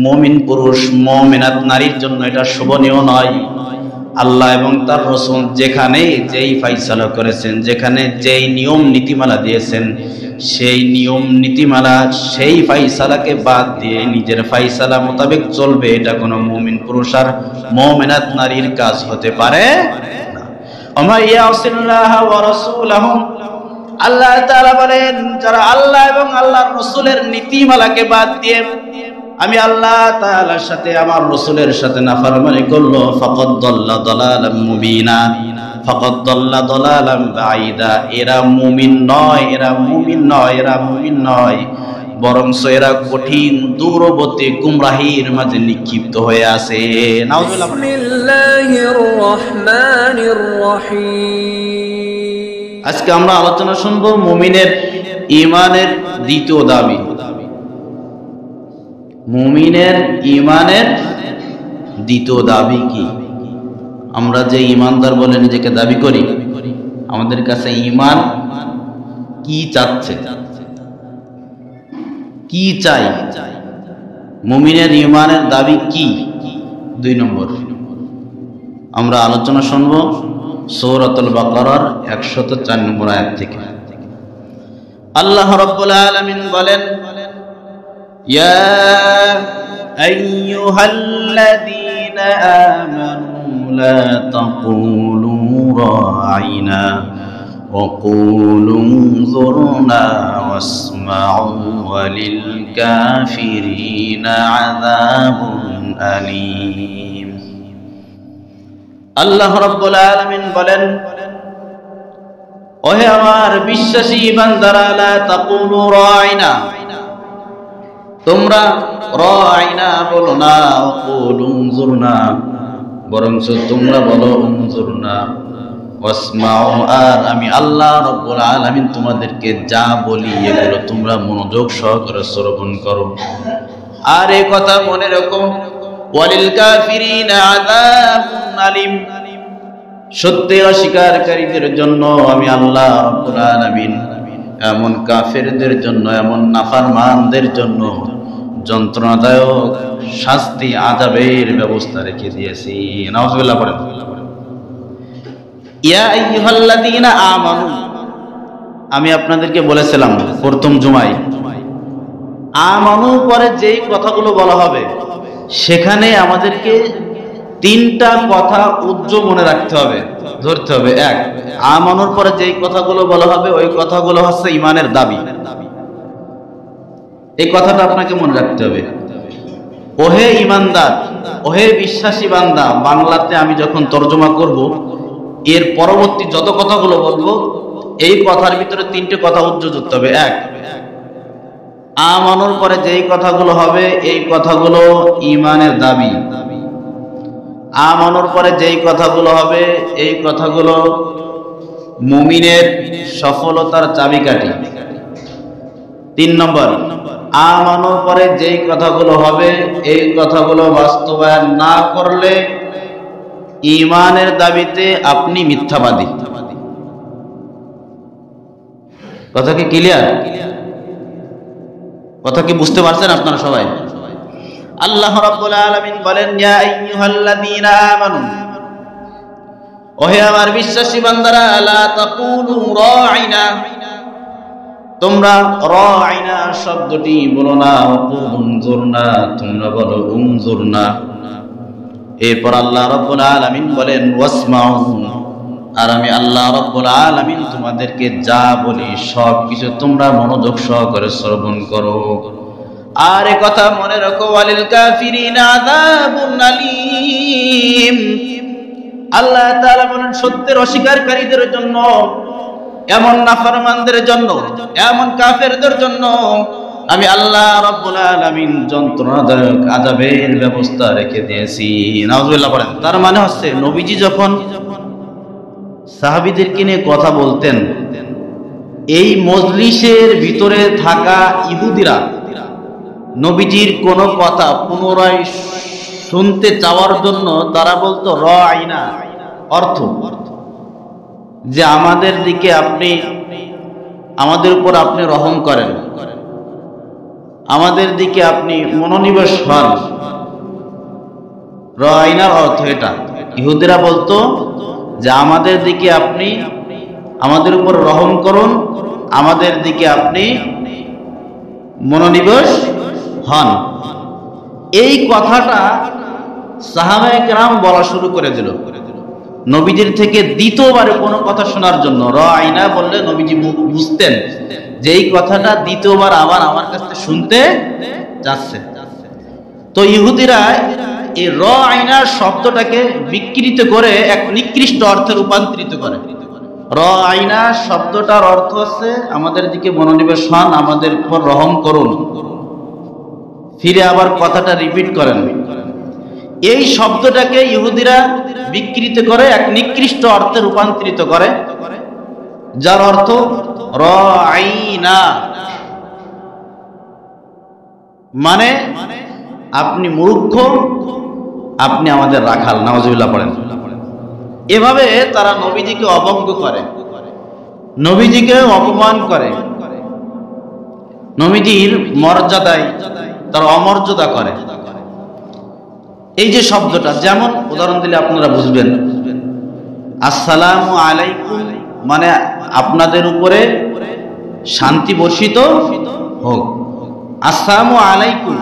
মুমিন পুরুষ মুমিনাত নারীর জন্য এটা শোভনীয় নয়। আল্লাহ এবং তার রাসূল যেখানে যেই ফয়সালা করেছেন, যেখানে যেই নিয়ম নীতিমালা দিয়েছেন, সেই নিয়ম নীতিমালা সেই ফয়সালাকে বাদ দিয়ে নিজের ফয়সালা মোতাবেক চলবে, এটা কোনো মুমিন পুরুষ আর মুমিনাত নারীর কাজ হতে পারে না। ওমা ইয়াসিল্লাহ ওয়া রাসূলাহু, আল্লাহ তাআলা বলেন যারা আল্লাহ এবং আল্লাহর রাসূলের নীতিমালাকে বাদ দিয়ে আমি আল্লাহ তাআলার সাথে আমার রাসূলের সাথে নাফরমানি করলো, ফাকাদ দাল্লা দালালাম মুবিনা, ফাকাদ দাল্লা দালালাম বাঈদা। এরা মুমিন নয়, এরা মুমিন নয়, এরা মুমিন নয়, বরঞ্চ এরা কঠিন দূরবর্তী গুমরাহির মাঝে নিক্ষিপ্ত হয়ে আছে। নাউযুবিল্লাহ। বিসমিল্লাহির রহমানির রহিম। আজকে আমরা আলোচনা শুনবো মুমিনের ঈমানের দ্বিতীয় দাবি। মুমিনের ঈমানের দ্বিতীয় দাবি কি? আমরা যে ঈমানদার বলে নিজেকে দাবি করি, আমাদের কাছে ঈমান কি চাচ্ছে, কি চাই? মুমিনের ঈমানের দাবি কি? 2 নম্বর আমরা আলোচনা শুনবো সূরাতুল বাকারার 104 নম্বর আয়াত থেকে। আল্লাহ রাব্বুল আলামিন বলেন, ইয়া আইয়ুহাল্লাযীনা আমানু লা তাকুলু রা'ইনা ওয়া কুলু যুরনা ওয়াসমা'ু ওয়ালিল কাফিরিনা আযাবুন আলীম। আল্লাহ রাব্বুল আলামিন বলেন, ওহে আমার বিশ্বাসী বান্দারা, লা তাকুলু রা'ইনা, তোমরা রা'ইনা বলো না, কুলু উনজুরনা, বরঞ্চ তোমরা বলো উনজুরনা, ওয়াসমাউ, আর আমি আল্লাহ রাব্বুল আলামিন তোমাদেরকে যা বলি এগুলো তোমরা মনোযোগ সহকারে শ্রবণ করো। আর এই কথা মনে রাখো, ওয়ালিল কাফিরিনা আযাবুন আলীম, সত্যি অস্বীকারীদের জন্য আমি আল্লাহ রাব্বুল আলামিন এমন কাফেরদের জন্য, এমন নাফরমানদের জন্য যন্ত্রণাদায়ক শাস্তি, আযাবের ব্যবস্থা রেখে দিয়েছি। নাউযুবিল্লাহ পড়েন। ইয়া আইয়ুহাল্লাযীনা আমানু, আমি আপনাদেরকে বলেছিলাম প্রথম জুমায়, আমানু পরে যেই কথাগুলো বলা হবে সেখানে আমাদেরকে 3টা কথা উজ্জ্বল মনে রাখতে হবে, ধরতে হবে। 1, আমানুর পরে যেই কথাগুলো বলা হবে ওই কথাগুলো হচ্ছে ঈমানের দাবি। এই কথাটা আপনাকে মনে রাখতে হবে। ওহে ঈমানদার, ওহে বিশ্বাসী বান্দা, বাংলাতে আমি যখন তরজমা করব, এর পরবর্তী যত কথাগুলো বলবো এই কথার ভিতরে 3টে কথা উজ্জ্বল করতে হবে। 1, আমানুর পরে যেই কথাগুলো হবে এই কথাগুলো ঈমানের দাবি। আমানুর পরে যেই কথাগুলো হবে এই কথাগুলো মুমিনের সফলতার চাবিকাঠি। 3 নম্বর, আমানুর পরে যেই কথাগুলো হবে এই কথাগুলো বাস্তবায়ন না করলে ঈমানের দাবিতে আপনি মিথ্যাবাদী। কথা কি ক্লিয়ার? কথা কি বুঝতে পারছেন আপনারা সবাই? আল্লাহ রাব্বুল আলামিন বলেন, ইয়া আইয়ুহাল্লাযীনা আমানু, ওহে আমার বিশ্বাসী বান্দারা, লা তাকুলু রা'ইনা, তোমরা রা'ইনা শব্দটি বলো না, উনজুরনা, তোমরা বলো উনজুরনা। এরপর আল্লাহ রাব্বুল আলামিন বলেন, ওয়াসমাউ, আর আমি আল্লাহ রাব্বুল আলামিন তোমাদেরকে যা বলি সব কিছু তোমরা মনোযোগ সহকারে শ্রবণ করো। আর এ কথা মনে রাখো, ওয়ালিল কাফিরিনা আযাবুন আলীম, আল্লাহ তাআলা বলেন সত্যের অস্বীকারীদের জন্য, এমন নাফরমানদের জন্য, এমন কাফেরদের জন্য আমি আল্লাহ রাব্বুল আলামিন যন্ত্রণাদায়ক আযাবের ব্যবস্থা রেখে দিয়েছি। নাউযুবিল্লাহ পড়েন। তার মানে হচ্ছে নবীজি যখন সাহাবীদেরকে নিয়ে কথা বলতেন, এই মজলিসের ভিতরে থাকা ইহুদিরা নবীজির কোনো কথা পুনরায় শুনতে চাওয়ার জন্য তারা বলতো রা'ইনা, অর্থ যে আমাদের দিকে আপনি, আমাদের উপর আপনি রহম করেন, আমাদের দিকে আপনি মনোনিবেশ হন। রাআইনার অর্থ এটা। ইহুদিরা বলতো যে আমাদের দিকে আপনি আমাদের উপর রহম করুন, আমাদের দিকে আপনি মনোনিবেশ হন। এই কথাটা সাহাবায়ে কেরাম বলা শুরু করে দিল নবীজির থেকে দ্বিতীয়বারে কোনো কথা শোনার জন্য। রাআইনা বললে নবীজি বুঝতেন যে এই কথাটা দ্বিতীয়বার আবার আমার কাছ থেকে শুনতে যাচ্ছে। তো ইহুদিরা এই রাআইনার শব্দটাকে বিকৃত করে এক নিকৃষ্ট অর্থে রূপান্তরিত করে। রাআইনা শব্দটার অর্থ হচ্ছে আমাদের দিকে মনোনিবেশ হন, আমাদের উপর রহম করুন। ফিরে আবার কথাটা রিপিট করেন। এই শব্দটাকে ইহুদিরা বিকৃত করে এক নিকৃষ্ট অর্থে রূপান্তরিত করে, যার অর্থ রাআইনা, মানে আপনি মূর্খ, আপনি আমাদের রাখাল। নাউজুবিল্লাহ পড়েন। এভাবে তারা নবীজিকে অবজ্ঞ করে, নবীজিকে অপমান করে, নবীজির মর্যাদায় তারা অমর্যাদা করে। এই যে শব্দটা, যেমন উদাহরণ দিলে আপনারা বুঝবেন, আসসালামু আলাইকুম মানে আপনাদের উপরে শান্তি বর্ষিত হোক। আসসালামু আলাইকুম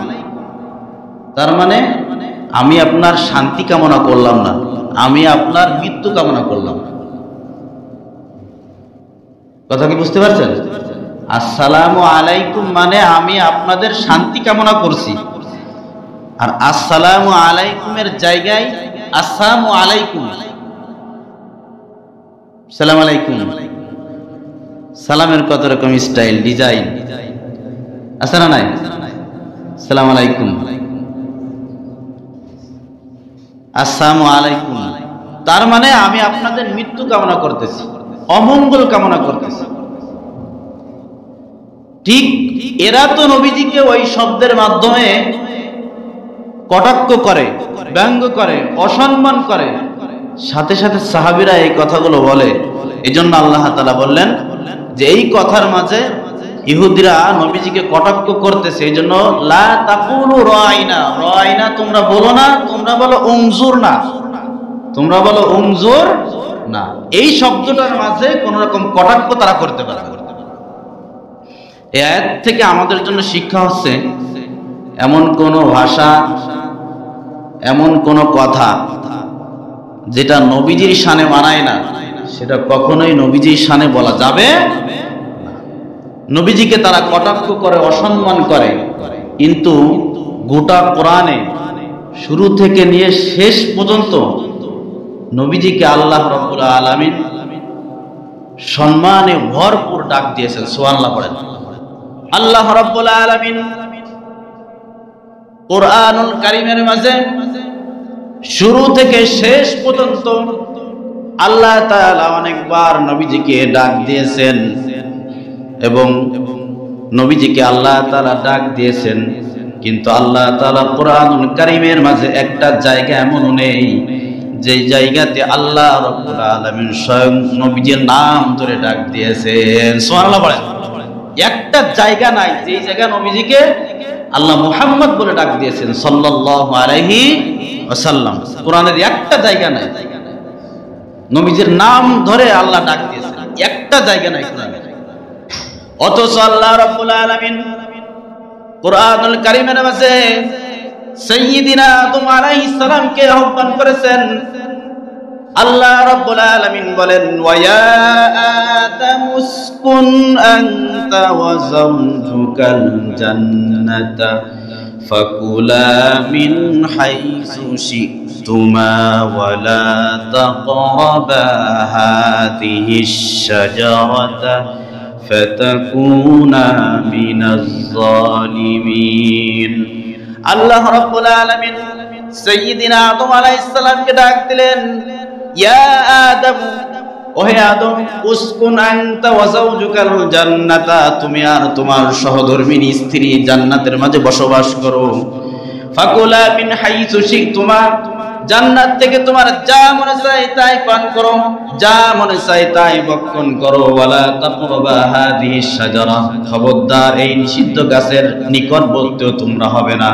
তার মানে আমি আপনার শান্তি কামনা করলাম না, আমি আপনার মৃত্যু কামনা করলাম। কথা কি বুঝতে পারছেন? আসসালামু আলাইকুম মানে আমি আপনাদের শান্তি কামনা করছি। আর আসসালামু আলাইকুমের জায়গায় আসসালামু আলাইকুম, সালাম আলাইকুম, সালামের কত রকম স্টাইল ডিজাইন আছে না নাই? সালাম আলাইকুম, আসসালামু আলাইকুম তার মানে আমি আপনাদের মৃত্যু কামনা করতেছি, অমঙ্গল কামনা করতেছি। ঠিক এরা তো নবীজিকে ওই শব্দের মাধ্যমে কটাক্ষ করে, ব্যঙ্গ করে, অসম্মান করে, সাথে সাথে সাহাবীরা এই কথাগুলো বলে। এজন্য আল্লাহ তাআলা বললেন যে এই কথার মাঝে ইহুদিরা নবীজিকে কটাক্ষ করতেছে, এই জন্য লা তাকুলু রাআইনা, রাআইনা তোমরা বলো না, তোমরা বলো উনজুর না, তোমরা বলো উনজুর না। এই শব্দটার মাঝে কোন রকম কটাক্ষ তারা করতে পারে। এই আয়াত থেকে আমাদের জন্য শিক্ষা হচ্ছে এমন কোন ভাষা, এমন কোন কথা যেটা নবীজির শানে মানায় না, সেটা কখনোই নবীজির শানে বলা যাবে না। নবীজিকে তারা কটাক্ষ করে, অসম্মান করে, কিন্তু গোটা কোরআনে শুরু থেকে নিয়ে শেষ পর্যন্ত নবীজিকে আল্লাহ রাব্বুল আলামিন সম্মানে ভরপুর ডাক দিয়েছেন। সুবহানাল্লাহ পড়েন। আল্লাহ রাব্বুল আলামিন কোরআনুল কারীমের মাঝে শুরু থেকে শেষ পর্যন্ত আল্লাহ তাআলা অনেকবার নবীজিকে ডাক দিয়েছেন, এবং নবীজিকে আল্লাহ তাআলা ডাক দিয়েছেন, কিন্তু আল্লাহ তাআলা কোরআনুল কারীমের মাঝে একটা জায়গা এমন নেই যে জায়গাতে আল্লাহ রাব্বুল আলামিন স্বয়ং নবীজির নাম ধরে ডাক দিয়েছেন। সুবহানাল্লাহ বলেন। একটা জায়গা নাই যে জায়গা নবীজিকে আল্লাহ মুহাম্মদ বলে ডাক দিয়েছেন সাল্লাল্লাহু আলাইহি ওয়াসাল্লাম। কোরআনের একটা জায়গা নাই নবীজির নাম ধরে আল্লাহ ডাক দিয়েছেন, একটা জায়গা নাই কোরআনে। অথচ আল্লাহ রাব্বুল আলামিন কোরআনুল কারীমের মাঝে সাইয়্যিদিনা আদম আলাইহিস সালামকে আহ্বান করেছেন। আল্লাহ রাব্বুল আলামিন বলেন, ওয়া ইয়া আদম উসকুন আনতা ওয়া যাওজুকাল জান্নাতা ফাকুলা মিন হাইসু শি'তুমা ওয়া লা তাকরাবা হাযিহিশ শাজারাতা ফাতাকুনা মিনাজ জালিমিন। আল্লাহ রাব্বুল আলামিন সাইয়্যিদিনা আদম আলাইহিস সালামকে ডাক দিলেন, ইয়া আদম, ওহে আদম, উসকুন আনতা ওয়া যাওজুকাল জান্নাতা, তুমি আর তোমার সহধর্মিণী স্ত্রী জান্নাতের মাঝে বসবাস করো। ফাকুলা মিন হাইসু শি'তুমা, জান্নাত থেকে তোমার যা মনে চায় তাই পান করো, যা মনে চাই তাই ভক্ষণ করো, ওয়ালা তাকরাবা হাদিহিস শাজারা, খবরদার এই নিষিদ্ধ গাছের নিকটবর্তীও তোমরা হবে না,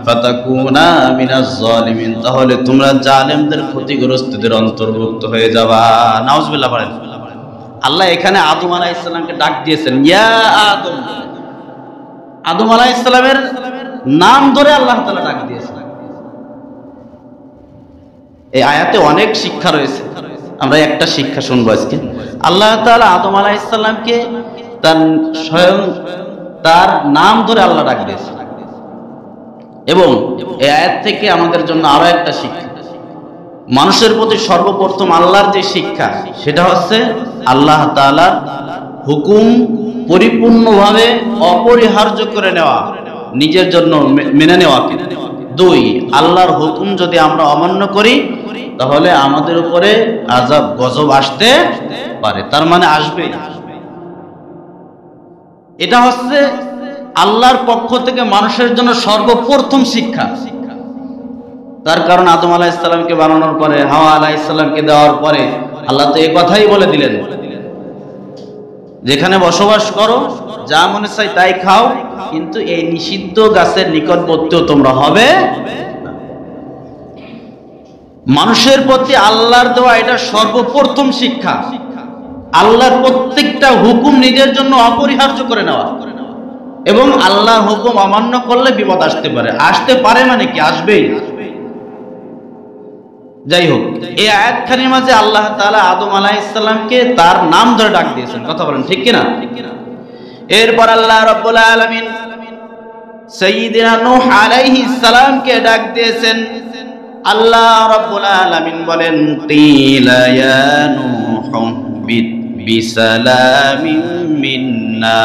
ফাতাকুনা মিনাজ জালিমিন, তাহলে তোমরা জালেমদের ক্ষতিগ্রস্তদের অন্তর্ভুক্ত হয়ে যাবা। নাউজুবিল্লাহ বলেন। আল্লাহ এখানে আদম আলাইহিস সালামকে ডাক দিয়েছেন, ইয়া আদম। আদম আলাইহিস সালামের নাম ধরে আল্লাহ তাআলা ডাক দিয়েছেন। এই আয়াতে অনেক শিক্ষা রয়েছে, আমরা একটা শিক্ষা শুনবো আজকে। আল্লাহ তাআলা আদম আলাইহিস সালামকে স্বয়ং তার নাম ধরে আল্লাহ ডাক দিয়েছেন। এবং এই আয়াত থেকে আমাদের জন্য আরো একটা শিক্ষা, মানুষের প্রতি সর্বপ্রথম আল্লাহর যে শিক্ষা সেটা হচ্ছে আল্লাহ তাআলার হুকুম পরিপূর্ণভাবে অপরিহার্য করে নেওয়া, নিজের জন্য মেনে নেওয়া। দুই, আল্লাহর হুকুম যদি আমরা অমান্য করি তাহলে আমাদের উপরে আযাব গজব আসতে পারে, তার মানে আসবে। এটা হচ্ছে আল্লাহর পক্ষ থেকে মানুষের জন্য সর্বপ্রথম শিক্ষা। তার কারণ আদম আলাইহিস সালামকে বানানোর পরে, হাওয়া আলাইহিস সালামকে দেওয়ার পরে আল্লাহ তো এই কথাই বলে দিলেন, যেখানে বসবাস করো, যা মনে চাই তাই খাও, কিন্তু এই নিষিদ্ধ গাছের নিকটবর্তীও তোমরা হবে। মানুষের প্রতি আল্লাহর দেওয়া এটা সর্বপ্রথম শিক্ষা, আল্লাহর প্রত্যেকটা হুকুম নিজের জন্য অপরিহার্য করে নেওয়া। এবং আল্লাহর হুকুম অমান্য করলে বিপদ আসতে পারে মানে কি, আসবেই। যাই হোক, এই আয়াতখানির মাঝে আল্লাহ তাআলা আদম আলাইহিস সালামকে তার নাম ধরে ডাক দিয়েছেন, কথা বলেন ঠিক কিনা? এরপর আল্লাহ রাব্বুল আলামিন সাইয়্যিদিনা নূহ আলাইহিস সালামকে ডাক দিয়েছেন। আল্লাহ রাব্বুল আলামিন বলেন, কিলা ইয়া নূহু বিসালামিন মিন্না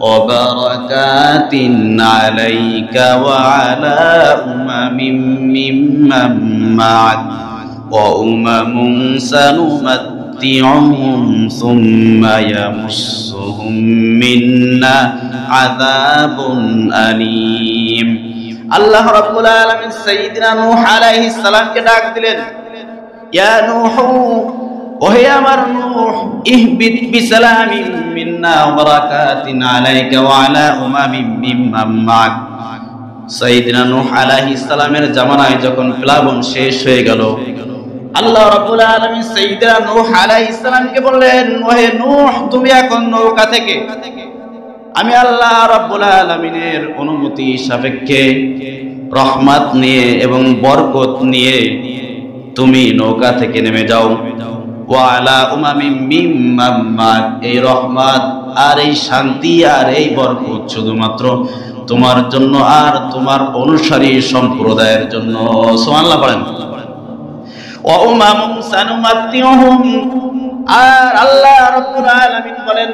ওয়া বারাকাতিন আলাইকা ওয়া আলা উমামিন মিম্মান মা'আক ওয়া উমামুন সানুমাত্তি'উহুম সুম্মা ইয়ামুসসুহুম মিন্না আযাবুন আলীম। আল্লাহ রাব্বুল আলামিন সাইয়্যিদিনা নূহ আলাইহিস সালামকে ডাক দিলেন, ইয়া নূহ, ওহে আমার নূহ, ইহবিত বিসালামিন মিন্না ওয়া বারাকাতিন আলাইকা ওয়া আলা উমামিন মিম্মান মা'আক। সাইয়্যিদিনা নূহ আলাইহিস সালামের জামানায় যখন প্লাবন শেষ হয়ে গেল, আল্লাহ রাব্বুল আলামিন সাইয়্যিদিনা নূহ আলাইহিস সালামকে বললেন, ওহে নূহ, তুমি এখন নৌকা থেকে আমি আল্লাহ রাব্বুল আলামিনের অনুমতি সাপেক্ষে রহমত নিয়ে এবং বরকত নিয়ে তুমি নৌকা থেকে নেমে যাও। ওয়া আলা উমামিন মিম্মান মা'আক, এই রহমত আর এই শান্তি আর এই বরকত শুধুমাত্র তোমার জন্য আর তোমার অনুসারী সম্প্রদায়ের জন্য। সুবহানাল্লাহ বলেন। ওয়া উমামুন সানুমাত্তিউহুম, আর আল্লাহ রাব্বুল আলামিন বলেন,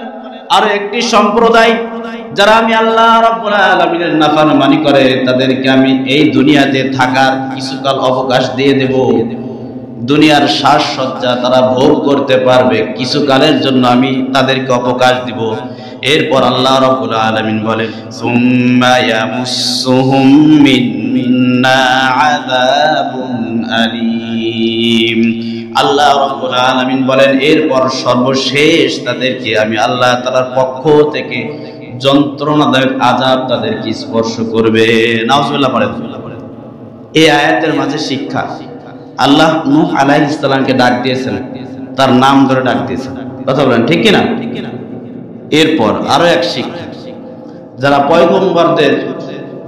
আর একটি সম্প্রদায় যারা আমি আল্লাহ রাব্বুল আলামিনের নাফরমানি করে তাদেরকে আমি এই দুনিয়াতে থাকার কিছুকাল অবকাশ দিয়ে দেব। দুনিয়ার সাজসজ্জা তারা ভোগ করতে পারবে, কিছুকালের জন্য আমি তাদেরকে অবকাশ দিব। এরপর আল্লাহ রাব্বুল আলামিন বলেন, সুম্মা ইয়ামুসসুহুম মিন্না আযাবুন আলীম। আল্লাহ রাব্বুল আলামিন বলেন, এরপর সর্বশেষ তাদেরকে আমি আল্লাহ তাআলার পক্ষ থেকে যন্ত্রণাদায়ক আযাব তাদেরকে স্পর্শ করবে। নাউজুবিল্লাহ পড়েন। এই আয়াতের মাঝে শিক্ষা, আল্লাহ নূহ আলাইহিস সালামকে ডাক দিয়েছেন, তার নাম ধরে ডাক দিয়েছেন, কথা বলেন ঠিক কিনা? এরপর আরো এক শিক্ষা, যারা পয়গম্বরদের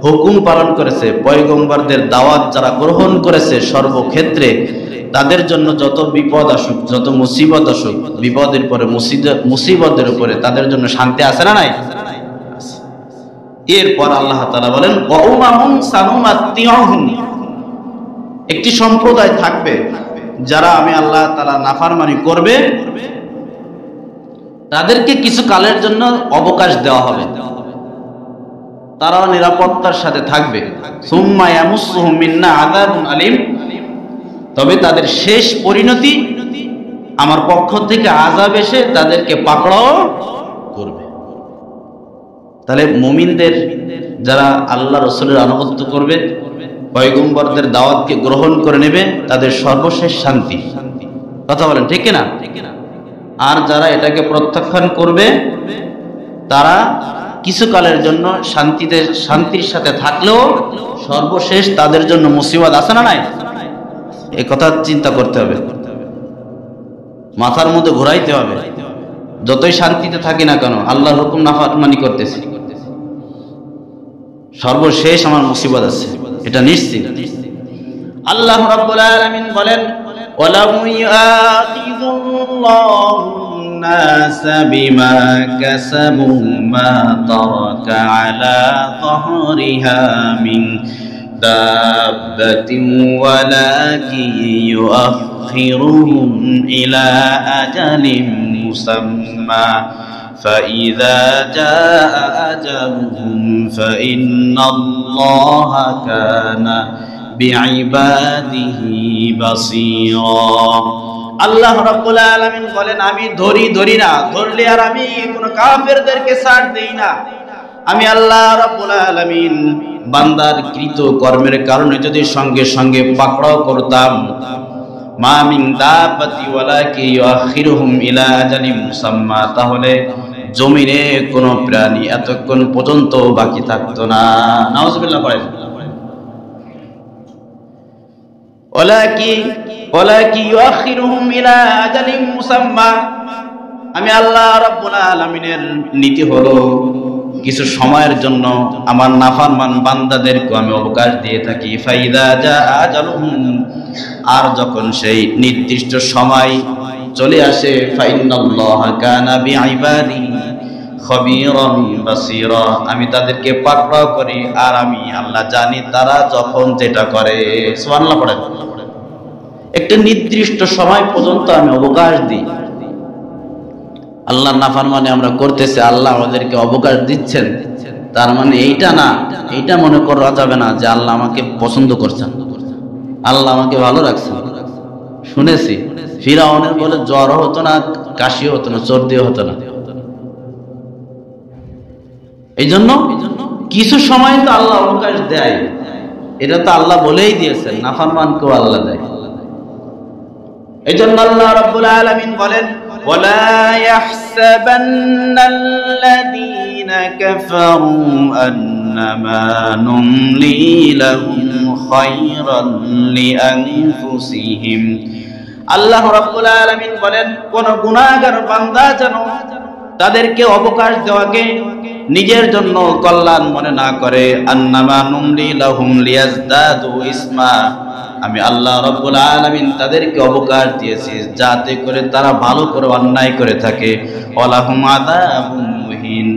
হুকুম পালন করেছে, পয়গম্বরদের দাওয়াত যারা গ্রহণ করেছে, সর্বক্ষেত্রে তাদের জন্য যত বিপদ আসুক, যত মুসিবত আসুক, বিপদের পরে মুসিবতের উপরে তাদের জন্য শান্তি আছে না নাই? এরপর আল্লাহ তাআলা বলেন, ওয়া উমামুন সানুমাত্তিউহুম, একটি সম্প্রদায় থাকবে যারা আমি আল্লাহ তাআলা নাফরমানি করবে, তাদেরকে কিছু কালের জন্য অবকাশ দেওয়া হবে, তারাও নিরাপত্তার সাথে থাকবে। সুম্মা ইয়ামুসসুহুম মিন্না আযাবুন আলীম, তবে তাদের শেষ পরিণতি আমার পক্ষ থেকে আযাব এসে তাদেরকে পাকড়াও করবে। তাহলে মুমিনদের যারা আল্লাহ রাসূলের আনুগত্য করবে, পয়গম্বরদের দাওয়াতকে গ্রহণ করে নেবে, তাদের সর্বশেষ শান্তি কথা বলেন ঠিক কিনা? আর যারা এটাকে প্রত্যাখ্যান করবে তারা কিছুকালের জন্য শান্তির সাথে থাকলেও সর্বশেষ তাদের জন্য মুসিবত আছে না নাই? এই কথা চিন্তা করতে হবে, মাথার মধ্যে ঘোরাইতে হবে। যতই শান্তিতে থাকি না কেন, আল্লাহর হুকুম নাফরমানি করতেছি, সর্বশেষ আমার মুসিবত আছে, এটা নিশ্চিত। আল্লাহ রাব্বুল আলামিন বলেন, ওয়ালাউ ইয়াখিযুল্লাহু নাসা বিমা কাসাবু মা তারাকা আলা যহরিহা মিন দাব্বাতিন ওয়ালাকিন ইউআখিরুহুম ইলা আজালিন মুসাম্মা فإذا جاء أجلهم فإن الله كان بعباده بصيرا। আল্লাহ রাব্বুল আলামিন বলেন, আমি ধরি না, ধরলে আর আমি কোন কাফেরদেরকে ছাড় দেই না। আমি আল্লাহ রাব্বুল আলামিন বান্দার কৃত কর্মের কারণে যদি সঙ্গে সঙ্গে পাকড়াও করতাম, মা মিন দাব্বাতি ওয়ালাকি ইউআখিরুহুম ইলা আজালিন মুসাম্মা, তাহলে জমিনে কোন প্রাণী এতক্ষণ পর্যন্ত বাকি থাকতো না। নাউজুবিল্লাহ পড়েন। ওয়ালাকি ইউআখিরুহুম ইলা আজালিন মুসাম্মা, আমি আল্লাহ রাব্বুল আলামিনের নীতি হলো কিছু সময়ের জন্য আমার নাফরমান বান্দাদেরকে আমি অবকাশ দিয়ে থাকি। ফাইদা জা আজালুহুম, আর যখন সেই নির্দিষ্ট সময় চলে আসে, ফাইন্নাল্লাহা কানা বিইবাদিহি খবীরান বাসীরা, আমি তাদেরকে পাকড়াও করি আর আমি আল্লাহ জানি তারা যখন যেটা করে। সুবহানাল্লাহ পড়েন। একটা নির্দিষ্ট সময় পর্যন্ত আমি অবকাশ দিই। আল্লাহর নাফরমানি আমরা করতেছি, আল্লাহ আমাদেরকে অবকাশ দিচ্ছেন, তার মানে এইটা না, এইটা মনে করা যাবে না যে আল্লাহ আমাকে পছন্দ করছেন, আল্লাহ আমাকে ভালো রাখছেন। শুনেছি ফিরাউনের বলে জ্বরও হতো না, কাশিও হতো না, সর্দিও হতো না। এই জন্য কিছু সময় তো আল্লাহ অবকাশ দেয়, এটা তো আল্লাহ বলেই দিয়েছেন, নাফরমানকেও আল্লাহ দেয়। এই জন্য আল্লাহ রাব্বুল আলামিন বলেন, ওয়ালা ইয়াহসাবান্নাল্লাযীনা কাফারু আন্নামা নুমলি লাহুম খায়রান লিআনফুসিহিম। আল্লাহ রাব্বুল আলামিন বলেন, কোন গুনাহগার বান্দা যেন তাদেরকে অবকাশ দেওয়াকে নিজের জন্য কল্যাণ মনে না করে। আন্নামা নুমলি লাহুম লিয়াজদাদু ইসমা, আমি আল্লাহ রাব্বুল আলামিন তাদেরকে অবকাশ দিয়েছি যাতে করে তারা ভালো করে অন্যায় করে থাকে। ওয়ালাহুম আযাবুম মুহিন,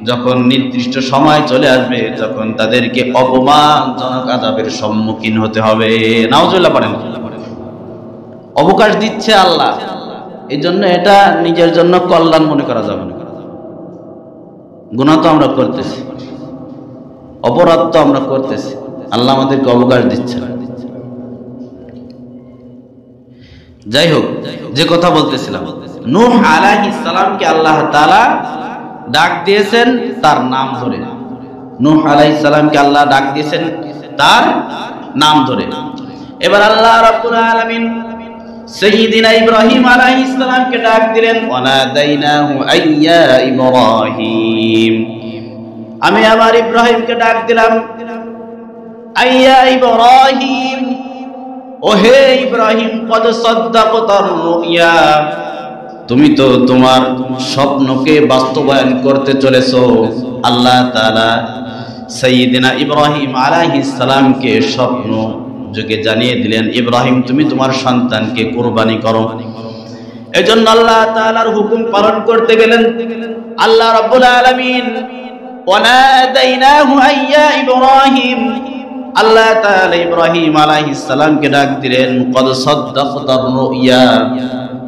যখন নির্দিষ্ট সময় চলে আসবে তখন তাদেরকে অপমানজনক আযাবের সম্মুখীন হতে হবে। নাউজুবিল্লাহ পড়েন। অবকাশ দিচ্ছে আল্লাহ, এই জন্য এটা নিজের জন্য কল্যাণ মনে করা যাবে না। গুনাহ তো আমরা করতেছি, অপরাধ তো আমরা করতেছি, আল্লাহ আমাদেরকে অবকাশ দিচ্ছে না। যাই হোক, যে কথা বলতেছিলাম, নূহ আলাইহিস সালামকে আল্লাহ তাআলা ডাক দিয়েছেন তার নাম ধরে। নূহ আলাইহিস সালামকে আল্লাহ ডাক দিয়েছেন তার নাম ধরে। এবার আল্লাহ রাব্বুল আলামিন সাইয়্যিদিনা ইব্রাহিম আলাইহিস সালামকে ডাক দিলেন, ওয়ানাদাইনাহু আইয়া ইব্রাহিম, আমি আমার ইব্রাহিমকে ডাক দিলাম, আইয়া ইব্রাহিম, ওহে ইব্রাহিম, কদ সাদ্দাকতার রুইয়া, তুমি তো তোমার স্বপ্নকে বাস্তবায়ন করতে চলেছো। আল্লাহ তাআলা সাইয়্যিদিনা ইব্রাহিম আলাইহিস সালামকে স্বপ্ন যোগে জানিয়ে দিলেন, ইব্রাহিম তুমি তোমার সন্তানকে কুরবানি করো। এজন্য আল্লাহ তাআলার হুকুম পালন করতে গেলেন আল্লাহ রাব্বুল আলামিন, ওয়ানাদাইনাহু আইয়া ইব্রাহিম, আল্লাহ তাআলা ইব্রাহিম আলাইহিস সালামকে ডাক দিলেন, কদ সাদ্দাকতার রুইয়া,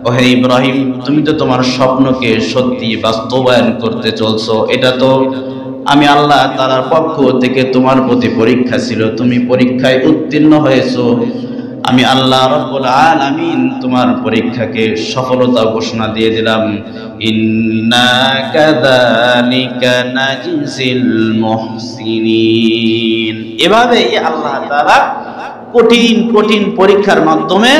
ওহে ইব্রাহিম তুমি তো তোমার স্বপ্নকে সত্যি বাস্তবায়ন করতে চলছো, এটা তো আমি আল্লাহ তাআলার পক্ষ থেকে তোমার প্রতি পরীক্ষা ছিল, তুমি পরীক্ষায় উত্তীর্ণ হয়েছো। আমি আল্লাহ রাব্বুল আলামিন তোমার পরীক্ষাকে সফলতা ঘোষণা দিয়ে দিলাম। ইন্না কাযালিকা নাজিল মুহসিনিন, এভাবেই আল্লাহ তাআলা কঠিন কঠিন পরীক্ষার মাধ্যমে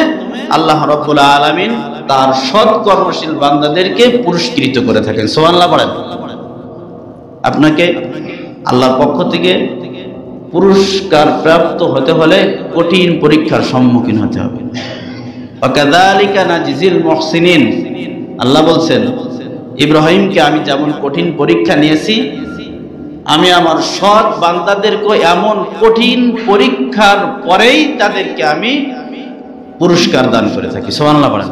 আল্লাহ রাব্বুল আলামিন তার সৎ কর্মশীল বান্দাদেরকে পুরস্কৃত করে থাকেন। সুবহানাল্লাহ বলেন। আপনাকে আল্লাহর পক্ষ থেকে পুরস্কার প্রাপ্ত হতে হলে কঠিন পরীক্ষার সম্মুখীন হতে হবে। ওয়াকাযালিকা নাজিজিল মুহসিনিন, আল্লাহ বলছেন ইব্রাহিমকে আমি যেমন কঠিন পরীক্ষা নিয়েছি, আমি আমার সৎ বান্দাদেরকে এমন কঠিন পরীক্ষার পরেই তাদেরকে আমি পুরস্কার দান করে থাকি। সুবহানাল্লাহ বলেন।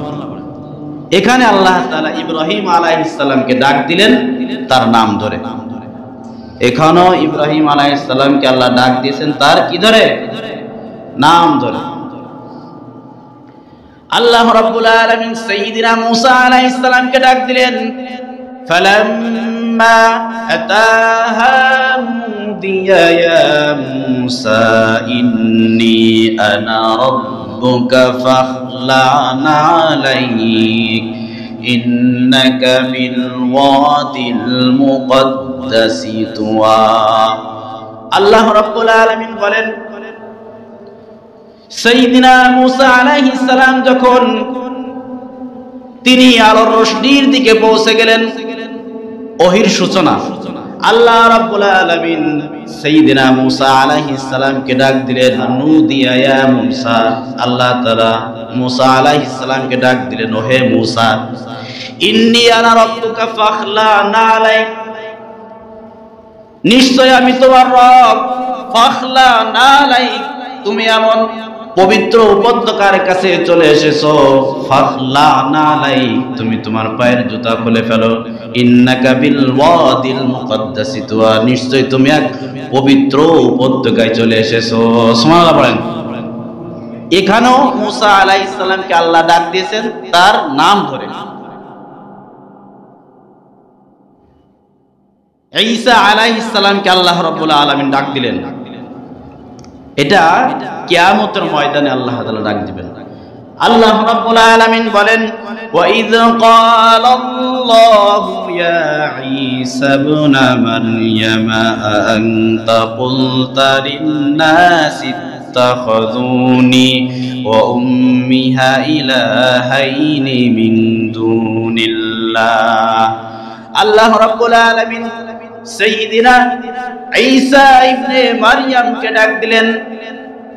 এখানে আল্লাহ তাআলা ইব্রাহিম আলাইহিস সালামকে ডাক দিলেন তার নাম ধরে। এখানেও ইব্রাহিম আলাইহিস সালামকে আল্লাহ ডাক দিয়েছেন তার কি ধরে? নাম ধরে। আল্লাহ রাব্বুল আলামিন সাইয়্যিদিনা মূসা আলাইহিস সালামকে ডাক দিলেন, ফালাম্মা আতাহা মুদিয়া ইয়া মূসা ইন্নী আনা রাব্বুকা ফাখলা'না আলাইক ইন্নাকা বিল ওয়াদিল মুকদ্দাসি তুওয়া। আল্লাহ রাব্বুল আলামিন বলেন, সাইয়্যিদিনা মূসা আলাইহিস সালাম যখন তিনি আলোর রোশনির দিকে পৌঁছে গেলেন, ওহির সূচনা, আল্লাহ রাব্বুল আলামিন সাইয়্যিদিনা মূসা আলাইহিস সালামকে ডাক দিলেন, নুদিয়া ইয়া মূসা। আল্লাহ তাআলা মূসা আলাইহিস সালামকে ডাক দিলেন, ওহে মূসা, ইন্নী আনা রাব্বুকা ফাখলা'না আলাইক, নিশ্চয় আমি তোমার রব, ফাখলা'না আলাইক, তুমি এমন পবিত্র উপত্যকার কাছে চলে এসেছো, ফাখলা'না আলাইক, তুমি তোমার পায়ের জুতা খুলে ফেলো, ইন্নাকা বিল ওয়াদিল মুকদ্দাসি তুওয়া, নিশ্চয় তুমি এক পবিত্র উপত্যকায় চলে এসেছো। সুবহানাল্লাহ বলেন। এখানেও মূসা আলাইহিস সালামকে আল্লাহ ডাক দিয়েছেন তার নাম ধরে। ঈসা আলাইহিস সালামকে আল্লাহ রাব্বুল আলামিন ডাক দিলেন, এটা কিয়ামতের ময়দানে আল্লাহ তাআলা ডাক দিবেন। আল্লাহ রাব্বুল আলামিন বলেন, ওয়া ইয ক্বালাল্লাহু ইয়া ঈসা ইবনা মারইয়াম আনতা কুলতা লিন-নাসি ইত্তাখাযুনি ওয়া উম্মিহা ইলাহাইনি মিন দুনিল্লাহ। আল্লাহ রাব্বুল আলামিন সাইয়্যিদিনা ঈসা ইবনে মারইয়ামকে ডাক দিলেন।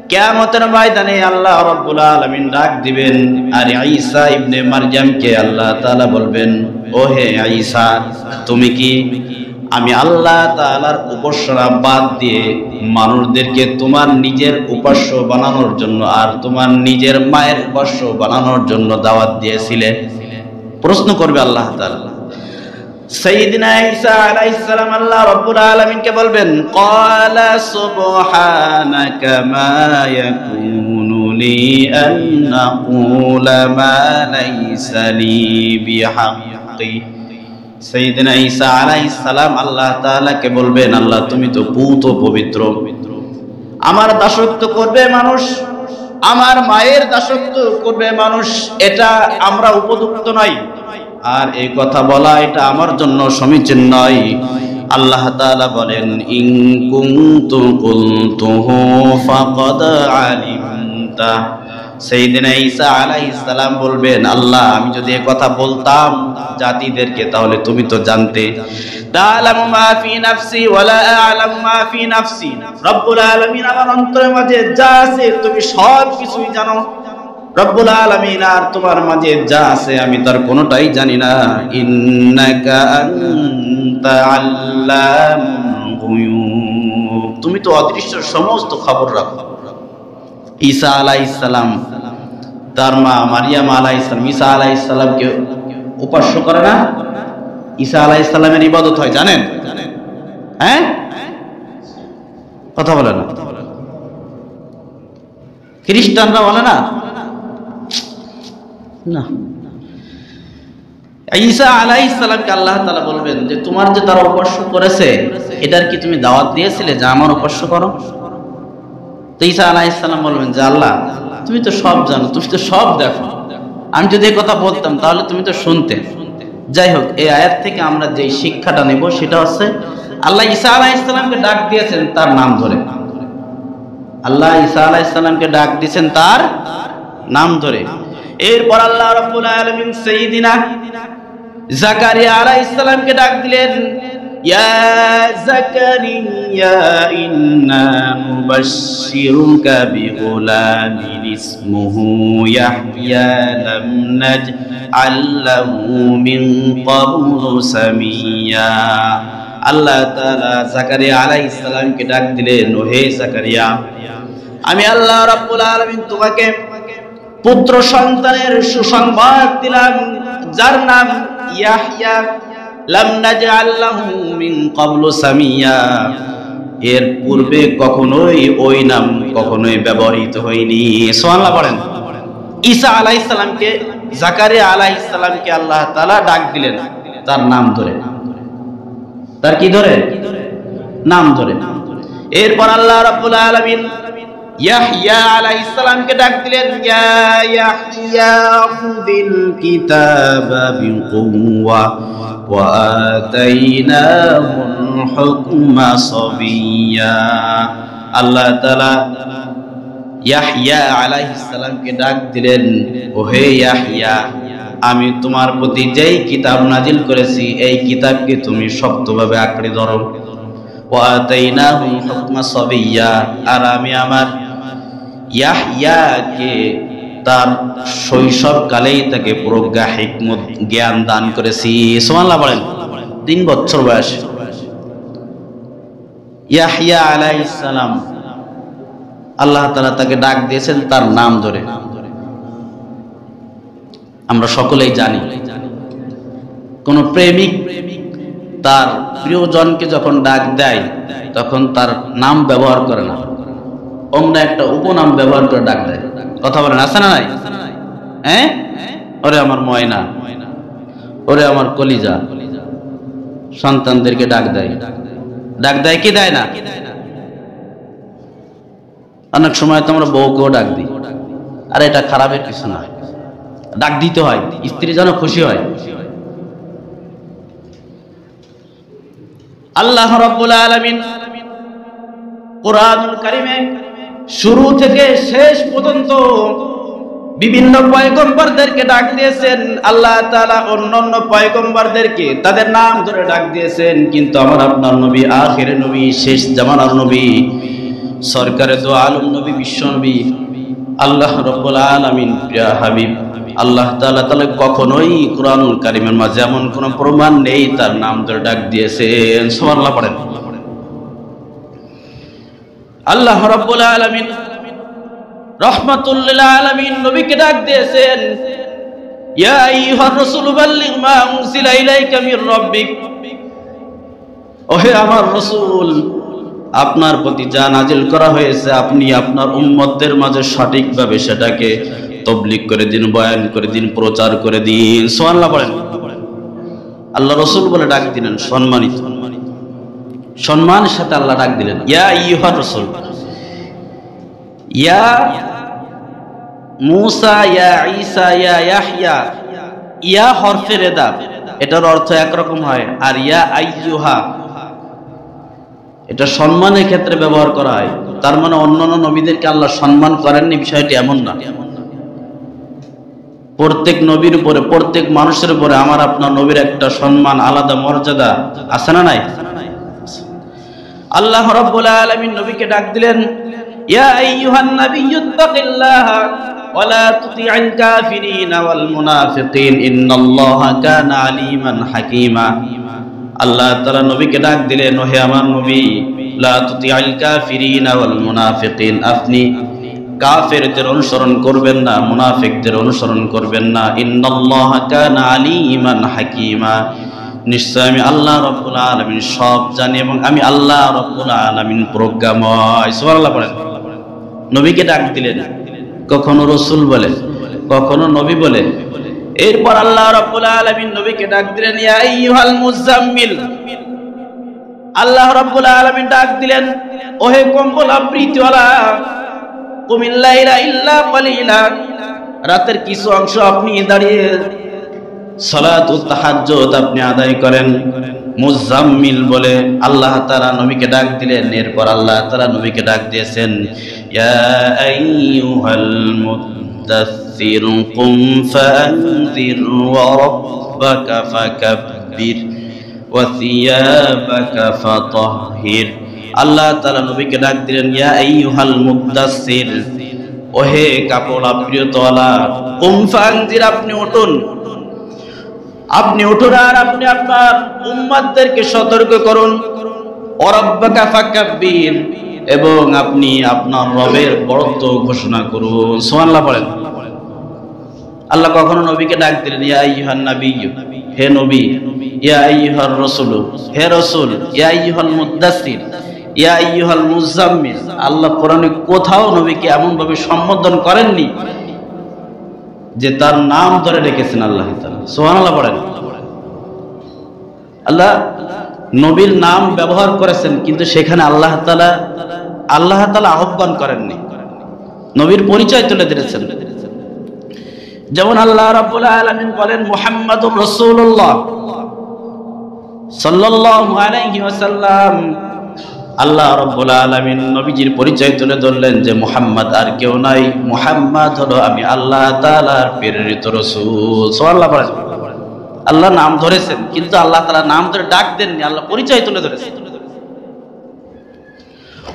কিয়ামতের ময়দানে আল্লাহ রাব্বুল আলামিন ডাক দিবেন, আর ঈসা ইবনে মারইয়ামকে আল্লাহ তাআলা বলবেন, ও হে ঈসা, তুমি কি আমি আল্লাহ তাআলার উপাসনা বাদ দিয়ে মানুষদেরকে তোমার নিজের উপাস্য বানানোর জন্য আর তোমার নিজের মায়ের উপাস্য বানানোর জন্য দাওয়াত দিয়েছিলে? প্রশ্ন করবে আল্লাহ তাআলা। সাইয়্যিদিনা ঈসা আলাইহিস সালাম আল্লাহ রাব্বুল আলামিনকে বলবেন, ক্বালা সুবহানাকা মা ইয়াকুনু লি আন আকুলা মা লাইসা লি বিহাক্কি। সাইয়্যিদিনা ঈসা আলাইহিস সালাম আল্লাহ তাআলাকে বলবেন, আল্লাহ তুমি তো পূত পবিত্র, আমার দাসত্ব করবে মানুষ, আমার মায়ের দাসত্ব করবে মানুষ, এটা আমরা উপযুক্ত নই, আর এই কথা বলা এটা আমার জন্য সমীচীন নয়। আল্লাহ তাআলা বলেন, ইন কুনতু কুলতুহু ফাকাদ আলিমতা। সাইয়্যিদিনা ঈসা আলাইহিস সালাম বলবেন, আল্লাহ আমি যদি এই কথা বলতাম জাতিদেরকে তাহলে তুমি তো জানতে। তাআলামু মা ফি নাফসি ওয়া লা আ'লামু মা ফি নাফসি। রব্বুল আলামিন আমার অন্তরের মাঝে যা আছে তুমি সব কিছুই জানো। রব্বুল আলামিন আর তোমার মাঝে যা আছে আমি তার কোনোটাই জানি না। ইন্নাকা আনতা আল্লামুল গুয়ুব, তুমি তো অদৃশ্য সমস্ত খবর রাখো। ঈসা আলাইহিস সালাম তার মা মারিয়াম আলাইহিস সালাম ঈসা আলাইহিস সালামকে উপাস্য করে না? ঈসা আলাইহিস সালামের ইবাদত হয় জানেন? হ্যাঁ, কথা বলে না। খ্রিস্টানরা বলে না? না। ঈসা আলাইহিস সালামকে আল্লাহ তাআলা বলবেন যে তোমার যে তারা উপাস্য করেছে এটার কি তুমি দাওয়াত দিয়েছিলে যে আমার উপাস্য করো? তো ঈসা আলাইহিস সালাম বলবেন যে আল্লাহ তুমি তো সব জানো, তুমি তো সব দেখো, আমি যদি এই কথা বলতাম তাহলে তুমি তো শুনতে। যাই হোক, এই আয়াত থেকে আমরা যে শিক্ষাটা নেব সেটা হচ্ছে আল্লাহ ঈসা আলাইহিস সালামকে ডাক দিয়েছেন তার নাম ধরে। আল্লাহ ঈসা আলাইহিস সালামকে ডাক দিয়েছেন তার নাম ধরে। এরপর আল্লাহ রাব্বুল আলামিন সাইয়্যিদিনা জাকারিয়া আলাইহিস সালামকে ডাক দিলেন, ইয়া জাকারিয়া ইন্না নুবাশশিরুকা বিগুলামিন ইসমুহু ইয়াহইয়া লাম নাজআল লাহু মিন ক্বাবলু সামিয়্যা। আল্লাহ তাআলা জাকারিয়া আলাইহিস সালামকে ডাক দিলেন, ও হে জাকারিয়া, আমি আল্লাহ রাব্বুল আলামিন তোমাকে পুত্র সন্তানের সুসংবাদ দিলাম, যার নাম ইয়াহইয়া, লাম নাজআল লাহু মিন ক্বাবলু সামিয়্যা। এর পূর্বে কখনোই ওই নাম কখনোই ব্যবহৃত হয়নি। সুবহানাল্লাহ বলেন। ঈসা আলাইহিস সালামকে, জাকারিয়া আলাইহিস সালামকে আল্লাহ তাআলা ডাক দিলেন তার নাম ধরে। তার কি ধরে? নাম ধরে। এরপর আল্লাহ রাব্বুল আলামিন ইয়াহইয়া আলাইহিস সালামকে ডাক দিলেন, ইয়া ইয়াহইয়া খুযিল কিতাবা বিকুওয়া ওয়া আতাইনাহুল হুকমা সাবিয়্যা। আল্লাহ তাআলা ইয়াহইয়া আলাইহিস সালামকে ডাক দিলেন, ও হে ইয়াহইয়া, আমি তোমার প্রতি যেই কিতাব নাজিল করেছি এই কিতাবকে তুমি শক্তভাবে আঁকড়ে ধরো। ওয়া আতাইনাহুল হুকমা সাবিয়্যা, আর আমি আমার ইয়াহইয়াকে তার শৈশব কালেই তাকে প্রজ্ঞা, হিকমত, জ্ঞান দান করেছি। সুবহানাল্লাহ বলেন। 3 বছর বয়স ইয়াহইয়া আলাইহিস সালাম, আল্লাহ তাআলা তাকে ডাক দিয়েছেন তার নাম ধরে। আমরা সকলেই জানি কোন প্রেমিক তার প্রিয়জনকে যখন ডাক দেয় তখন তার নাম ব্যবহার করে না, অন্য একটা উপনাম ব্যবহার করে ডাক দেয়। কথা বলেন, আছে না নাই? হ্যাঁ, ওরে আমার ময়না, ওরে আমার কলিজা। সন্তানদেরকে ডাক দেয়, ডাক দেয় কি দেয় না? অনেক সময় তো আমরা বউকেও ডাক দিই, আর এটা খারাপের কিছু না, ডাক দিতে হয়, স্ত্রী যেন খুশি হয়। আল্লাহ রাব্বুল আলামিন কোরআনুল কারীমে শুরু থেকে শেষ পর্যন্ত বিভিন্ন পয়গম্বরদেরকে ডাক দিয়েছেন। আল্লাহ তাআলা অন্যান্য পয়গম্বরদেরকে তাদের নাম ধরে ডাক দিয়েছেন, কিন্তু আমার আপনার নবী, আখিরের নবী, শেষ জামানার নবী, সরকারে দো আলম নবী, বিশ্ব নবী, আল্লাহ রাব্বুল আলামিন প্রিয় হাবিব আল্লাহ তাআলা কখনোই কোরআনুল কারীমের মাঝে এমন কোন প্রমাণ নেই তার নাম ধরে ডাক দিয়েছেন। সুবহানাল্লাহ পড়েন। আল্লাহ রাব্বুল আলামিন রাহমাতুল লিল আলামিন নবীকে ডাক দিয়েছেন, ইয়া আইয়ুহার রাসূল বাল্লিগ মা উনজিলা ইলাইকা মির রাব্বিক। ওহে আমার রাসূল, আপনার প্রতি যা নাজিল করা হয়েছে আপনি আপনার উম্মতদের মাঝে সঠিকভাবে সেটাকে তাবলীগ করে দিন, বয়ান করে দিন, প্রচার করে দিন। সুবহানাল্লাহ বলেন। আল্লাহ রাসূল বলে ডাক দিলেন, সম্মানিত, সম্মানের সাথে আল্লাহ ডাক দিলেন, ইয়া আইয়ুহার রাসূল। ইয়া মূসা, ইয়া ঈসা, ইয়া ইয়াহইয়া, ইয়া হরফে রেদা, এটার অর্থ একরকম হয়, আর ইয়া আইয়ুহা এটা সম্মানের ক্ষেত্রে ব্যবহার করা হয়। তার মানে অন্যান্য নবীদেরকে আল্লাহ সম্মান করেননি, বিষয়টি এমন না। প্রত্যেক নবীর উপরে, প্রত্যেক মানুষের উপরে আমার আপনার নবীর একটা সম্মান, আলাদা মর্যাদা আছে না নাই? আল্লাহ রাব্বুল আলামিন নবীকে ডাক দিলেন, ইয়া আইয়ুহান নাবিয়্যুত্তাকিল্লাহা ওয়া লা তুতি'আল কাফিরিনা ওয়াল মুনাফিকিন ইন্নাল্লাহা কানা আলীমান হাকীমা। আল্লাহ তাআলা নবীকে ডাক দিলেন, ও হে আমার নবী, লা তুতি'আল কাফিরিনা ওয়াল মুনাফিকিন, আপনি কাফেরদের অনুসরণ করবেন না, মুনাফিকদের অনুসরণ করবেন না। ইন্নাল্লাহা কানা আলীমান হাকীমা, নিশ্চয় আমি আল্লাহ রাব্বুল আলামিন সব জানি এবং আমি আল্লাহ রাব্বুল আলামিন প্রজ্ঞাময়। সুবহানাল্লাহ বলেন। নবীকে ডাক দিলেন, কখনো রাসূল বলে, কখনো নবী বলে। এরপর আল্লাহ রাব্বুল আলামিন নবীকে ডাক দিলেন, ইয়া আইয়ুহাল মুযাম্মিল। আল্লাহ রাব্বুল আলামিন ডাক দিলেন, ওহে কম্বল আবৃতওয়ালা, কুমিল লাইলা ইল্লা কালিলা, রাতের কিছু অংশ আপনি দাঁড়িয়ে সালাতুত তাহাজ্জুদ আপনি আদায় করেন। মুযাম্মিল বলে আল্লাহ তাআলা নবীকে ডাক দিলেন। এরপর আল্লাহ তাআলা নবীকে ডাক দিয়েছেন, ইয়া আইয়ুহাল মুদ্দাসসির কুম ফাআনযির ওয়া রাব্বাকা ফাকাব্বির ওয়া সিয়াবাকা ফাতাহহির। আল্লাহ তাআলা নবীকে ডাক দিলেন, ইয়া আইয়ুহাল মুদ্দাসসির, ওহে কাপড় আবৃতওয়ালা, কুম ফাআনযির, আপনি উঠুন, আপনি উঠুন আর আপনি আপনার উম্মতদেরকে সতর্ক করুন। ওয়া রাব্বাকা ফাকাব্বির, এবং আপনি আপনার রবের বড়ত্ব ঘোষণা করুন। সুবহানাল্লাহ পড়েন। আল্লাহ কখনো নবীকে ডাক দিলেন, ইয়া আইয়ুহান নাবিয়্যু, হে নবী, ইয়া আইয়ুহার রাসূল, হে রাসূল, ইয়া আইয়ুহাল মুদ্দাসসির, ইয়া আইয়ুহাল মুজাম্মিল। আল্লাহ কোরআনে কোথাও নবীকে এমন ভাবে সম্বোধন করেননি যে তার নাম ধরে ডেকেছেন আল্লাহ তাআলা। সুবহানাল্লাহ পড়েন। আল্লাহ নবীর নাম ব্যবহার করেছেন, কিন্তু সেখানে আল্লাহ তাআলা আহ্বান করেননি, নবীর পরিচয় তুলে দিয়েছেন। যেমন আল্লাহ রাব্বুল আলামিন বলেন, মুহাম্মাদুর রাসূলুল্লাহ সাল্লাল্লাহু আলাইহি ওয়াসাল্লাম। আল্লাহ রাব্বুল আলামিন নবীজির পরিচয় তুলে ধরলেন যে মুহাম্মদ আর কেউ নাই, মুহাম্মদ হলো আমি আল্লাহ তাআলার প্রেরিত রাসূল। সুবহানাল্লাহ বলেন। আল্লাহ নাম ধরেছেন, কিন্তু আল্লাহ তাআলা নাম ধরে ডাক দেননি, আল্লাহ পরিচয় তুলে ধরেছেন।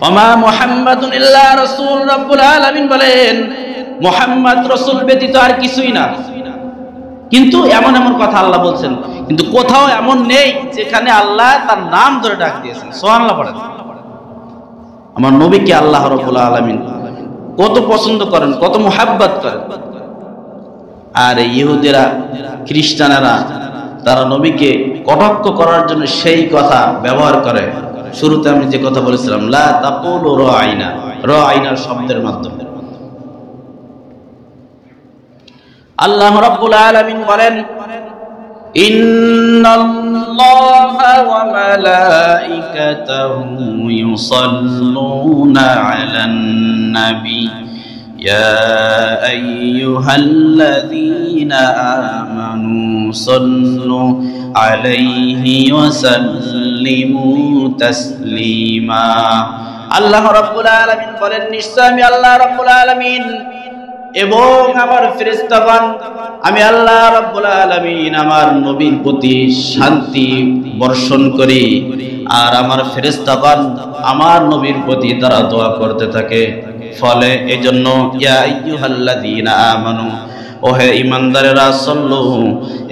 ওমা মুহাম্মাদুন ইল্লা রাসূল, রাব্বুল আলামিন বলেন মুহাম্মদ রাসূল ব্যতীত আর কিছুই না। কিন্তু এমন এমন কথা আল্লাহ বলছেন, কিন্তু কোথাও এমন নেই যেখানে আল্লাহ তার নাম ধরে ডাক দিয়েছেন। সুবহানাল্লাহ বলেন। আমার নবীকে আল্লাহ রাব্বুল আলামিন কত পছন্দ করেন, কত মুহাব্বত করেন। আর ইহুদিরা, খ্রিস্টানেরা, তারা নবীকে কটাক্ষ করার জন্য সেই কথা ব্যবহার করে। শুরুতে আমি যে কথা বলেছিলাম, লা তাকুলু রাআইনা, রাআইনার শব্দের মাধ্যমে। আল্লাহ রাব্বুল আলামিন বলেন, ইন্নাল্লাহা ওয়া মালাইকাতাহু ইউসাল্লুনা আলান নাবী ইয়া আইয়ুহাল্লাযীনা আমানু সাল্লু আলাইহি ওয়া সাল্লিমু তাসলিমা। আল্লাহ রাব্বুল আলামিন বলেন, নিশ্চয় আমি আল্লাহ রাব্বুল আলামিন এবং আমার ফেরেশতাগণ, আমি আল্লাহ রাব্বুল আলামিন আমার নবীর প্রতি শান্তি বর্ষণ করি, আর আমার ফেরেশতাগণ আমার নবীর প্রতি তারা দোয়া করতে থাকে। ফলে এজন্য ইয়া আইয়ুহাল্লাযীনা আমানু, ওহে ঈমানদারেরা, সাল্লু,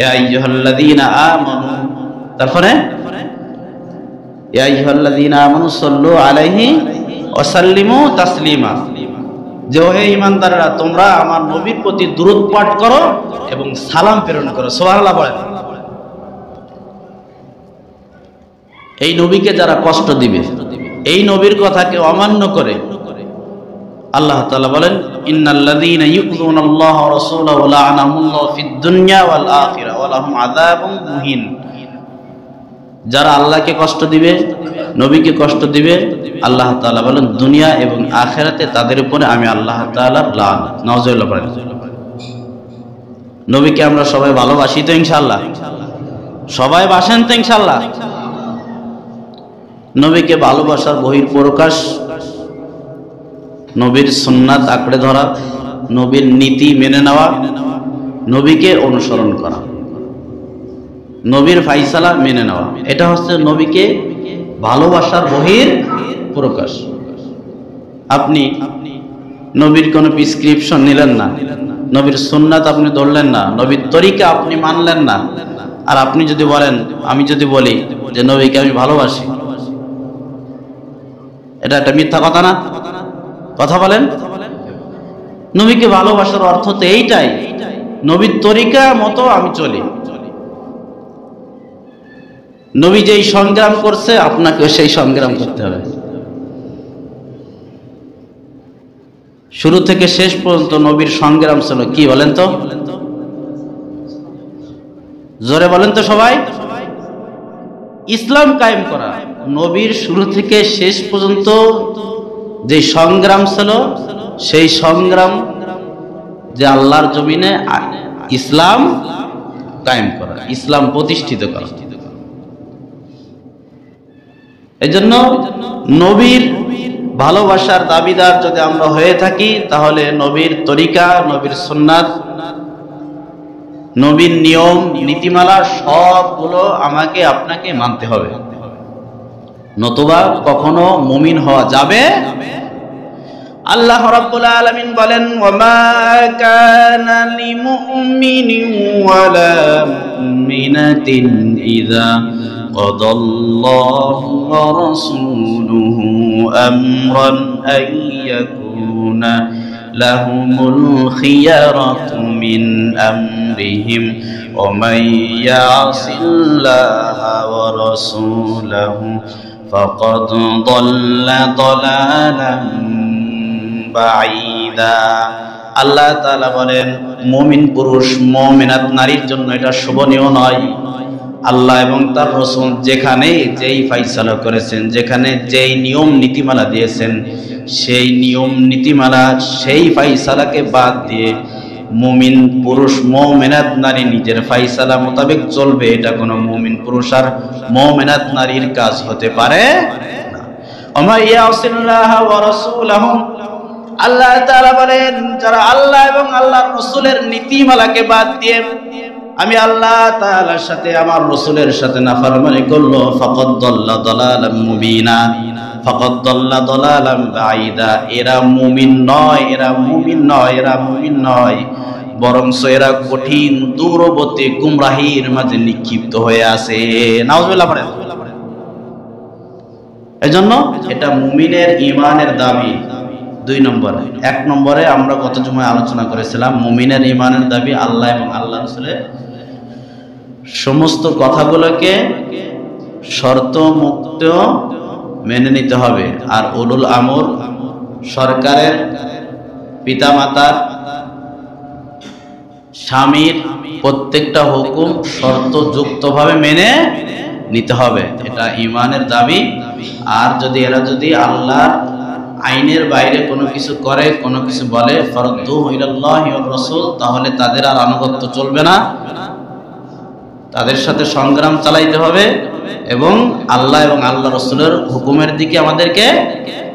ইয়া আইয়ুহাল্লাযীনা আমানু, তারপরে ইয়া আইয়ুহাল্লাযীনা আমানু সাল্লু আলাইহি ওয়া সাল্লিমু তাসলিমা, যে ওহে ঈমানদারেরা, তোমরা আমার নবীর প্রতি দুরূদ পাঠ করো এবং সালাম প্রেরণ করো। সুবহানাল্লাহ বলেন। এই নবীকে যারা কষ্ট দিবে, এই নবীর কথাকে অমান্য করে, আল্লাহ তাআলা বলেন, ইন্নাল্লাযীনা ইউযুনাল্লাহা ওয়া রাসূলাহু লা'নাহুল্লাহু ফিদ দুনিয়া ওয়াল আখিরাহ ওয়া লাহুম আযাবুন মুহিন। যারা আল্লাহকে কষ্ট দিবে, নবীকে কষ্ট দিবে, আল্লাহ তাআলা বলেন দুনিয়া এবং আখিরাতে তাদের উপরে আমি আল্লাহ তাআলার লানত। নাউজুবিল্লাহ বলেন। নবীকে আমরা সবাই ভালোবাসি তো ইনশাআল্লাহ? সবাই বাসেন তো ইনশাআল্লাহ? নবীকে ভালোবাসার বহিঃপ্রকাশ নবীর সুন্নাত আঁকড়ে ধরা, নবীর নীতি মেনে নেওয়া, নবীকে অনুসরণ করা, নবীর ফাইসালা মেনে নেওয়া, এটা হচ্ছে নবীকে ভালোবাসার বহিঃপ্রকাশ। আপনি নবীর কোনো প্রেসক্রিপশন নিলেন না, নবীর সুন্নাত আপনি ধরলেন না, নবীর তরিকা আপনি মানলেন না, আর আপনি যদি বলেন, আমি যদি বলি যে নবীকে আমি ভালোবাসি, এটা একটা মিথ্যা কথা না? কথা বলেন। নবীকে ভালোবাসার অর্থ তো এইটাই, নবীর তরিকা মতো আমি চলি। নবী যেই সংগ্রাম করছে, আপনাকে সেই সংগ্রাম করতে হবে। শুরু থেকে শেষ পর্যন্ত নবীর সংগ্রাম ছিল কি বলেন তো? জোরে বলেন তো সবাই। ইসলাম কায়েম করা। নবীর শুরু থেকে শেষ পর্যন্ত যে সংগ্রাম ছিল, সেই সংগ্রাম যে আল্লাহর জমিনে ইসলাম কায়েম করা, ইসলাম প্রতিষ্ঠিত করা। এজন্য নবীর ভালোবাসার দাবিদার যদি আমরা হয়ে থাকি, তাহলে নবীর তরিকা, নবীর সুন্নাত, নবীর নিয়ম নীতিমালা সবগুলো আমাকে আপনাকে মানতে হবে, নতুবা কখনো মুমিন হওয়া যাবে। আল্লাহ রাব্বুল আলামিন বলেন, ওয়ামা কানা লিমুমিনিন ওয়ালা মুমিনাতিন ইযা কাদাল্লাহু ওয়া রাসূলুহু আমরান আন ইয়াকুনা লাহুমুল খিয়ারাতু মিন আমরিহিম ওয়া মান ইয়াসিল্লাহা ওয়া রাসূলাহু ফাকাদ দাল্লা দালালান বাঈদা। আল্লাহ তাআলা বলেন, মুমিন পুরুষ মুমিনাত নারীর জন্য এটা শোভনীয় নয়। আল্লাহ এবং তার রাসূল যেখানে যেই ফয়সালা করেছেন, যেখানে যেই নিয়ম নীতিমালা দিয়েছেন, সেই নিয়ম নীতিমালা, সেই ফয়সালাকে বাদ দিয়ে মুমিন পুরুষ মুমিনাত নারী নিজের ফয়সালা মোতাবেক চলবে, এটা কোনো মুমিন পুরুষ আর মুমিনাত নারীর কাজ হতে পারে না। ওমা ইয়াসিল্লাহা ওয়া রাসূলাহু, আল্লাহ তাআলা বলেন, যারা আল্লাহ এবং আল্লাহর রাসূলের নীতিমালাকে বাদ দিয়ে আমি আল্লাহ তাআলার সাথে আমার রাসূলের সাথে নাফরমানি করলো, ফাকাদ দাল্লা দালালাম মুবিনা, ফাকাদ দাল্লা দালালাম বাঈদা। এরা মুমিন নয়, এরা মুমিন নয়, এরা মুমিন নয়, বরঞ্চ এরা কঠিন দূরবর্তী গুমরাহির মাঝে নিক্ষিপ্ত হয়ে আছে। নাউজুবিল্লাহ পড়েন। এজন্য এটা মুমিনের ঈমানের দাবি। 2 নম্বরে, 1 নম্বরে আমরা গত জুমায় আলোচনা করেছিলাম মুমিনের ঈমানের দাবি আল্লাহ এবং আল্লাহ রাসূলের সমস্ত কথাগুলোকে শর্ত মুক্ত মেনে নিতে হবে। আর উলুল আমর, সরকারের, পিতামাতার, স্বামীর প্রত্যেকটা হুকুম শর্তযুক্তভাবে মেনে নিতে হবে, এটা ঈমানের দাবি। আর এরা যদি আল্লাহর আইনের বাইরে কোনো কিছু করে, কোনো কিছু বলে, ফারদ্দুহু ইলাল্লাহি ওয়ার রাসূল, তাহলে তাদের আর আনুগত্য চলবে না, তাদের সাথে সংগ্রাম চালাইতে হবে এবং আল্লাহ এবং আল্লাহ রাসূলের হুকুমের দিকে আমাদেরকে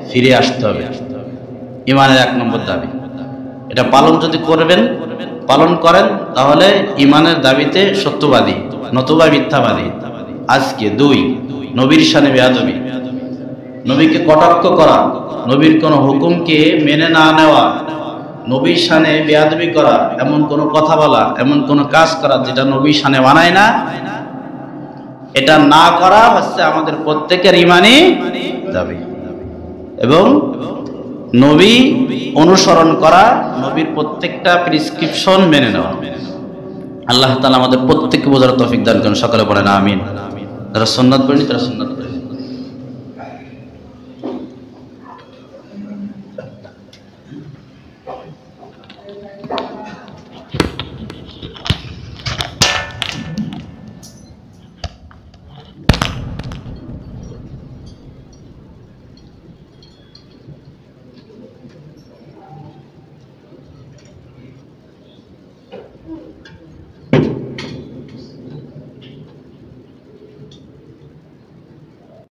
ফিরে আসতে হবে। ঈমানের 1 নম্বর দাবি এটা পালন যদি পালন করেন, তাহলে ঈমানের দাবিতে সত্যবাদী, নতুবা মিথ্যাবাদী। আজকে 2, নবীর শানে বেয়াদবি, নবীকে কটাক্ষ করা, নবীর কোন হুকুমকে মেনে না নেওয়া, নবীর শানে বেয়াদবি করা, এমন কোন কথা বলা, এমন কোন কাজ করা যেটা নবীর শানে মানায় না, এটা না করা হচ্ছে আমাদের প্রত্যেকের ঈমানি দাবি। এবং নবী অনুসরণ করা, নবীর প্রত্যেকটা প্রেসক্রিপশন মেনে নেওয়া। আল্লাহ তাআলা আমাদের প্রত্যেককে বোঝার তৌফিক দান করুন। সকলে পড়েন আমিন। যারা সুন্নাত পড়েনি তারা সুন্নাত পড়েন।